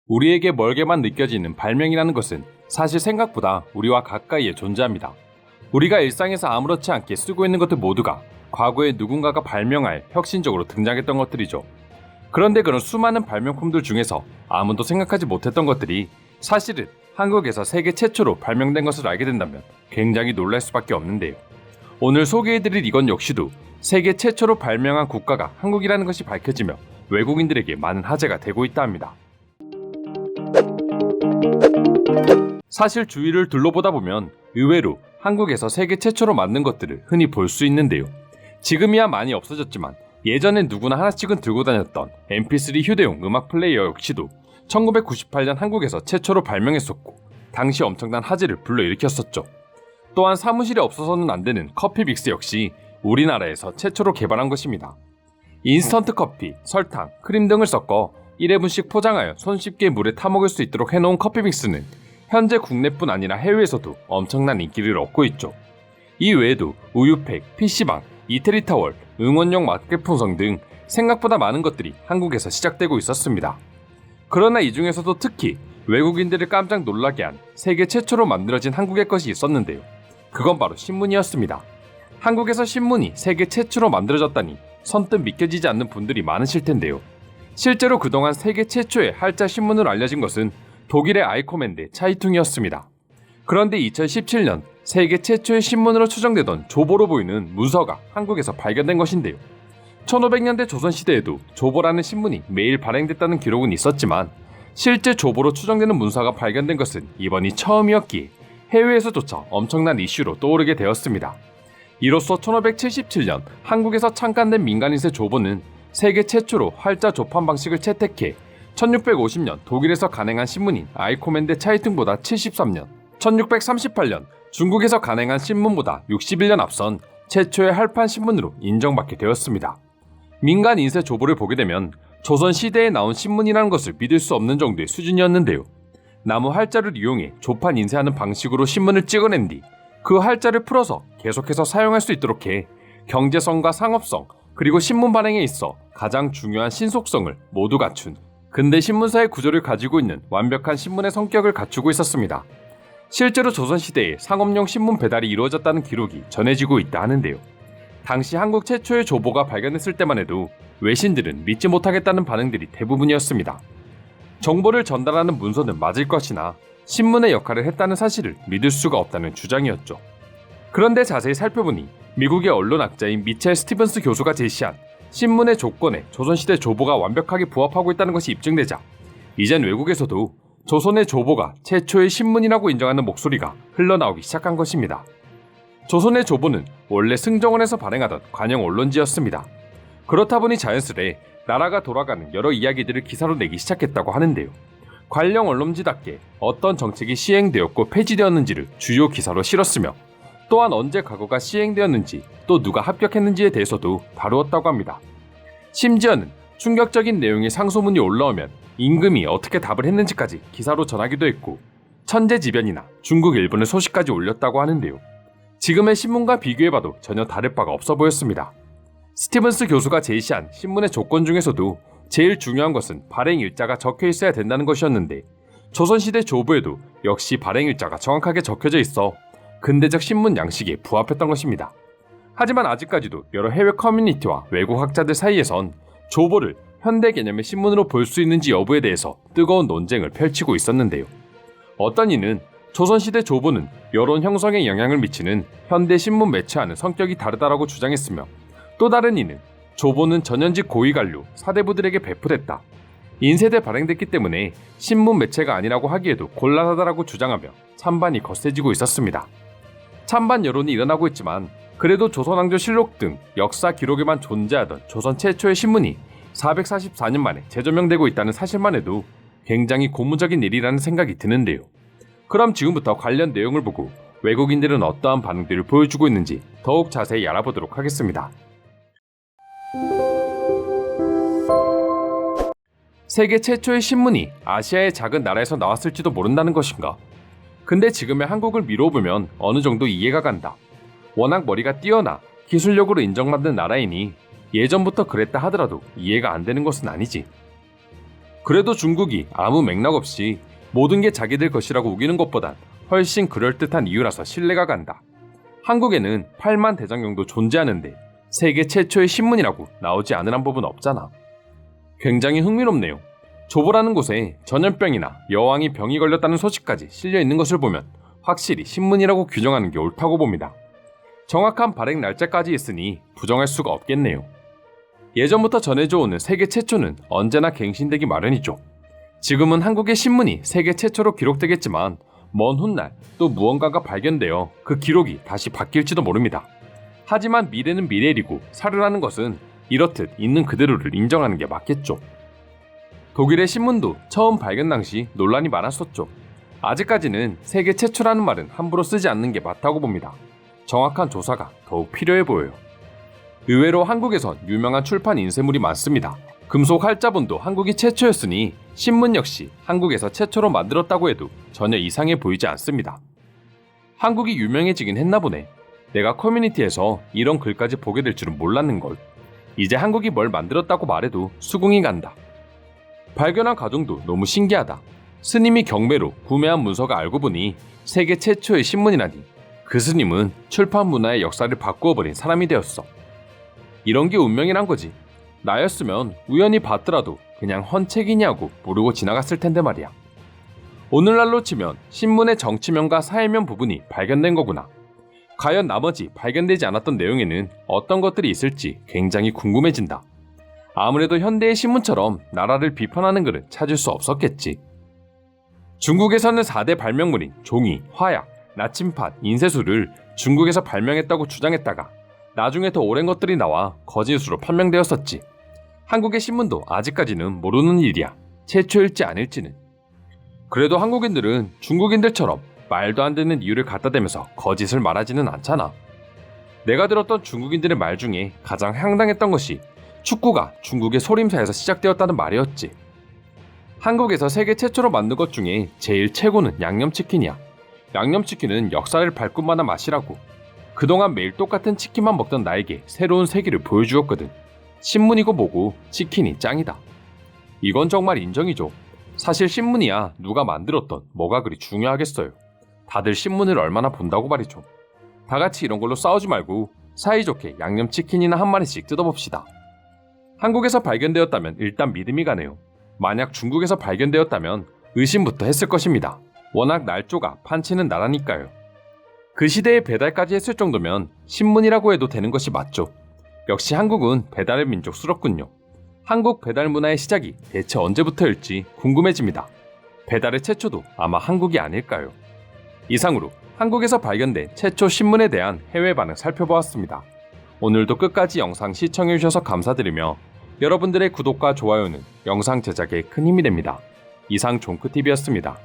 우리에게 멀게만 느껴지는 발명이라는 것은 사실 생각보다 우리와 가까이에 존재합니다. 우리가 일상에서 아무렇지 않게 쓰고 있는 것들 모두가 과거에 누군가가 발명하여 혁신적으로 등장했던 것들이죠. 그런데 그런 수많은 발명품들 중에서 아무도 생각하지 못했던 것들이 사실은 한국에서 세계 최초로 발명된 것을 알게 된다면 굉장히 놀랄 수밖에 없는데요. 오늘 소개해드릴 이것 역시도 세계 최초로 발명한 국가가 한국이라는 것이 밝혀지며 외국인들에게 많은 화제가 되고 있다 합니다. 사실 주위를 둘러보다 보면 의외로 한국에서 세계 최초로 만든 것들을 흔히 볼 수 있는데요. 지금이야 많이 없어졌지만 예전엔 누구나 하나씩은 들고 다녔던 mp3 휴대용 음악 플레이어 역시도 1998년 한국에서 최초로 발명했었고 당시 엄청난 화제를 불러일으켰었죠. 또한 사무실에 없어서는 안 되는 커피 믹스 역시 우리나라에서 최초로 개발한 것입니다. 인스턴트 커피, 설탕, 크림 등을 섞어 1회분씩 포장하여 손쉽게 물에 타먹을 수 있도록 해놓은 커피 믹스는 현재 국내뿐 아니라 해외에서도 엄청난 인기를 얻고 있죠. 이 외에도 우유팩, PC방, 이태리 타월, 응원용 마켓 풍선 등 생각보다 많은 것들이 한국에서 시작되고 있었습니다. 그러나 이 중에서도 특히 외국인들을 깜짝 놀라게 한 세계 최초로 만들어진 한국의 것이 있었는데요. 그건 바로 신문이었습니다. 한국에서 신문이 세계 최초로 만들어졌다니 선뜻 믿겨지지 않는 분들이 많으실 텐데요. 실제로 그동안 세계 최초의 할자 신문으로 알려진 것은 독일의 아이코멘데 차이퉁이었습니다. 그런데 2017년 세계 최초의 신문으로 추정되던 조보로 보이는 문서가 한국에서 발견된 것인데요. 1500년대 조선시대에도 조보라는 신문이 매일 발행됐다는 기록은 있었지만 실제 조보로 추정되는 문서가 발견된 것은 이번이 처음이었기에 해외에서조차 엄청난 이슈로 떠오르게 되었습니다. 이로써 1577년 한국에서 창간된 민간인쇄 조보는 세계 최초로 활자 조판 방식을 채택해 1650년 독일에서 간행한 신문인 아이코멘데 차이퉁보다 73년, 1638년 중국에서 간행한 신문보다 61년 앞선 최초의 할판 신문으로 인정받게 되었습니다. 민간 인쇄 조보를 보게 되면 조선시대에 나온 신문이라는 것을 믿을 수 없는 정도의 수준이었는데요. 나무 활자를 이용해 조판 인쇄하는 방식으로 신문을 찍어낸 뒤 그 활자를 풀어서 계속해서 사용할 수 있도록 해 경제성과 상업성 그리고 신문 발행에 있어 가장 중요한 신속성을 모두 갖춘 근대 신문사의 구조를 가지고 있는 완벽한 신문의 성격을 갖추고 있었습니다. 실제로 조선시대에 상업용 신문 배달이 이루어졌다는 기록이 전해지고 있다 하는데요. 당시 한국 최초의 조보가 발견됐을 때만 해도 외신들은 믿지 못하겠다는 반응들이 대부분이었습니다. 정보를 전달하는 문서는 맞을 것이나 신문의 역할을 했다는 사실을 믿을 수가 없다는 주장이었죠. 그런데 자세히 살펴보니 미국의 언론학자인 미첼 스티븐스 교수가 제시한 신문의 조건에 조선시대 조보가 완벽하게 부합하고 있다는 것이 입증되자 이젠 외국에서도 조선의 조보가 최초의 신문이라고 인정하는 목소리가 흘러나오기 시작한 것입니다. 조선의 조보는 원래 승정원에서 발행하던 관영 언론지였습니다. 그렇다 보니 자연스레 나라가 돌아가는 여러 이야기들을 기사로 내기 시작했다고 하는데요. 관영 언론지답게 어떤 정책이 시행되었고 폐지되었는지를 주요 기사로 실었으며 또한 언제 과거가 시행되었는지 또 누가 합격했는지에 대해서도 다루었다고 합니다. 심지어는 충격적인 내용의 상소문이 올라오면 임금이 어떻게 답을 했는지까지 기사로 전하기도 했고 천재지변이나 중국 일본의 소식까지 올렸다고 하는데요. 지금의 신문과 비교해봐도 전혀 다를 바가 없어 보였습니다. 스티븐스 교수가 제시한 신문의 조건 중에서도 제일 중요한 것은 발행일자가 적혀 있어야 된다는 것이었는데 조선시대 조보에도 역시 발행일자가 정확하게 적혀져 있어 근대적 신문 양식에 부합했던 것입니다. 하지만 아직까지도 여러 해외 커뮤니티와 외국 학자들 사이에선 조보를 현대 개념의 신문으로 볼 수 있는지 여부에 대해서 뜨거운 논쟁을 펼치고 있었는데요. 어떤 이는 조선시대 조보는 여론 형성에 영향을 미치는 현대 신문 매체와는 성격이 다르다라고 주장했으며 또 다른 이는 조보는 전현직 고위관료 사대부들에게 배포됐다. 인쇄돼 발행됐기 때문에 신문 매체가 아니라고 하기에도 곤란하다라고 주장하며 찬반이 거세지고 있었습니다. 찬반 여론이 일어나고 있지만 그래도 조선왕조실록 등 역사 기록에만 존재하던 조선 최초의 신문이 444년 만에 재조명되고 있다는 사실만 해도 굉장히 고무적인 일이라는 생각이 드는데요. 그럼 지금부터 관련 내용을 보고 외국인들은 어떠한 반응들을 보여주고 있는지 더욱 자세히 알아보도록 하겠습니다. 세계 최초의 신문이 아시아의 작은 나라에서 나왔을지도 모른다는 것인가? 근데 지금의 한국을 미뤄보면 어느 정도 이해가 간다. 워낙 머리가 뛰어나 기술력으로 인정받는 나라이니 예전부터 그랬다 하더라도 이해가 안 되는 것은 아니지. 그래도 중국이 아무 맥락 없이 모든 게 자기들 것이라고 우기는 것보단 훨씬 그럴듯한 이유라서 신뢰가 간다. 한국에는 8만 대장경도 존재하는데 세계 최초의 신문이라고 나오지 않으란 법은 없잖아. 굉장히 흥미롭네요. 조보라는 곳에 전염병이나 여왕이 병이 걸렸다는 소식까지 실려 있는 것을 보면 확실히 신문이라고 규정하는 게 옳다고 봅니다. 정확한 발행 날짜까지 있으니 부정할 수가 없겠네요. 예전부터 전해져 오는 세계 최초는 언제나 갱신되기 마련이죠. 지금은 한국의 신문이 세계 최초로 기록되겠지만 먼 훗날 또 무언가가 발견되어 그 기록이 다시 바뀔지도 모릅니다. 하지만 미래는 미래이고 사료라는 것은 이렇듯 있는 그대로를 인정하는 게 맞겠죠. 독일의 신문도 처음 발견 당시 논란이 많았었죠. 아직까지는 세계 최초라는 말은 함부로 쓰지 않는 게 맞다고 봅니다. 정확한 조사가 더욱 필요해 보여요. 의외로 한국에선 유명한 출판 인쇄물이 많습니다. 금속 활자본도 한국이 최초였으니 신문 역시 한국에서 최초로 만들었다고 해도 전혀 이상해 보이지 않습니다. 한국이 유명해지긴 했나 보네. 내가 커뮤니티에서 이런 글까지 보게 될 줄은 몰랐는걸. 이제 한국이 뭘 만들었다고 말해도 수긍이 간다. 발견한 과정도 너무 신기하다. 스님이 경매로 구매한 문서가 알고 보니 세계 최초의 신문이라니 그 스님은 출판 문화의 역사를 바꾸어버린 사람이 되었어. 이런 게 운명이란 거지. 나였으면 우연히 봤더라도 그냥 헌책이냐고 모르고 지나갔을 텐데 말이야. 오늘날로 치면 신문의 정치면과 사회면 부분이 발견된 거구나. 과연 나머지 발견되지 않았던 내용에는 어떤 것들이 있을지 굉장히 궁금해진다. 아무래도 현대의 신문처럼 나라를 비판하는 글은 찾을 수 없었겠지. 중국에서는 4대 발명물인 종이, 화약, 나침판, 인쇄술을 중국에서 발명했다고 주장했다가 나중에 더 오랜 것들이 나와 거짓으로 판명되었었지. 한국의 신문도 아직까지는 모르는 일이야. 최초일지 아닐지는. 그래도 한국인들은 중국인들처럼 말도 안 되는 이유를 갖다 대면서 거짓을 말하지는 않잖아. 내가 들었던 중국인들의 말 중에 가장 황당했던 것이 축구가 중국의 소림사에서 시작되었다는 말이었지. 한국에서 세계 최초로 만든 것 중에 제일 최고는 양념치킨이야. 양념치킨은 역사를 밟을 만한 맛이라고. 그동안 매일 똑같은 치킨만 먹던 나에게 새로운 세계를 보여주었거든. 신문이고 뭐고 치킨이 짱이다. 이건 정말 인정이죠. 사실 신문이야 누가 만들었던 뭐가 그리 중요하겠어요. 다들 신문을 얼마나 본다고 말이죠. 다같이 이런 걸로 싸우지 말고 사이좋게 양념치킨이나 한 마리씩 뜯어봅시다. 한국에서 발견되었다면 일단 믿음이 가네요. 만약 중국에서 발견되었다면 의심부터 했을 것입니다. 워낙 날조가 판치는 나라니까요. 그 시대에 배달까지 했을 정도면 신문이라고 해도 되는 것이 맞죠. 역시 한국은 배달의 민족스럽군요. 한국 배달 문화의 시작이 대체 언제부터일지 궁금해집니다. 배달의 최초도 아마 한국이 아닐까요? 이상으로 한국에서 발견된 최초 신문에 대한 해외 반응 살펴보았습니다. 오늘도 끝까지 영상 시청해주셔서 감사드리며 여러분들의 구독과 좋아요는 영상 제작에 큰 힘이 됩니다. 이상 종크TV였습니다.